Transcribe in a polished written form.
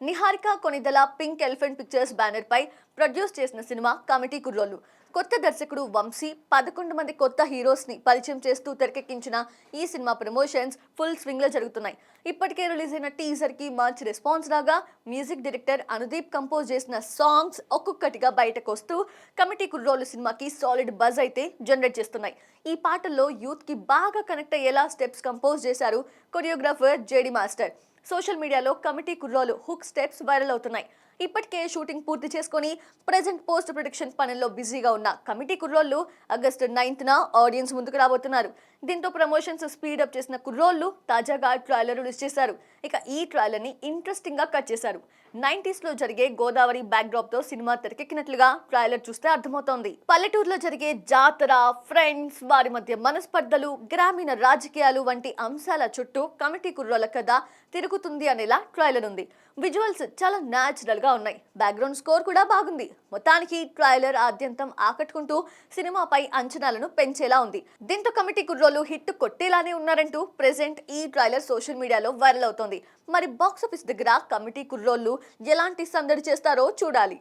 Niharika Konidela pink elephant pictures banner పై produce చేసిన సినిమా కమిటీ కుర్రోళ్ళు. కొత్త దర్శకుడు వంశీ 11 మంది కొత్త హీరోస్ ని పరిచయం చేస్తూ తెరకెక్కించిన ఈ సినిమా ప్రమోషన్స్ ఫుల్ స్వింగ్ లో జరుగుతున్నాయి. ఇప్పటికే రిలీజ్ అయిన టీజర్ కి మంచి రెస్పాన్స్ రాగా మ్యూజిక్ డైరెక్టర్ అనుదీప్ కంపోజ్ చేసిన సాంగ్స్ ఒక్కొక్కటిగా బయటకు వస్తూ కమిటీ కుర్రోళ్ళు సినిమాకి సాలిడ్ బజ్ అయితే జనరేట్ చేస్తున్నాయి. ఈ పాటల్లో యూత్ కి బాగా కనెక్ట్ అయ్యేలా స్టెప్స్ కంపోజ్ చేశారు కొరియోగ్రాఫర్ జేడి మాస్టర్. సోషల్ మీడియాలో కమిటీ కుర్రోలు హుక్ స్టెప్స్ వైరల్ అవుతున్నాయి. ఇప్పటికే షూటింగ్ పూర్తి చేసుకుని ప్రెజెంట్ పోస్ట్ ప్రొడక్షన్ పనుల్లో బిజీగా ఉన్న కమిటీ కుర్రోళ్ళు ఆగస్టు 9న ఆడియన్స్ ముందుకు రాబోతున్నారు. దీంతో ప్రమోషన్స్ స్పీడప్ చేసిన కుర్రోళ్ళు తాజాగా ట్రైలర్ రిలీజ్ చేశారు. ఇక ఈ ట్రైలర్ ని ఇంట్రెస్టింగ్ గా కట్ చేశారు. 90s లో జరిగే గోదావరి బ్యాక్ డ్రాప్ తో సినిమా తెరకెక్కినట్లుగా ట్రైలర్ చూస్తే అర్థమవుతోంది. పల్లెటూరులో జరిగే జాతర, ఫ్రెండ్స్, వారి మధ్య మనస్పర్ధలు, గ్రామీణ రాజకీయాలు వంటి అంశాల చుట్టూ కమిటీ కుర్రోల కథ తిరుగుతుంది అనేలా ట్రైలర్ ఉంది. విజువల్స్ చాలా న్యాచురల్ గా ఉన్నాయి. బ్యాక్గ్రౌండ్ స్కోర్ కూడా బాగుంది. మొత్తానికి ట్రైలర్ ఆద్యంతం ఆకట్టుకుంటూ సినిమాపై అంచనాలను పెంచేలా ఉంది. దీంతో కమిటీ కుర్రోలు హిట్ కొట్టేలానే ఉన్నారంటూ ప్రెసెంట్ ఈ ట్రైలర్ సోషల్ మీడియాలో వైరల్ అవుతోంది. మరి బాక్సాఫీస్ దగ్గర కమిటీ కుర్రోళ్ళు ఎలాంటి సందడి చేస్తారో చూడాలి.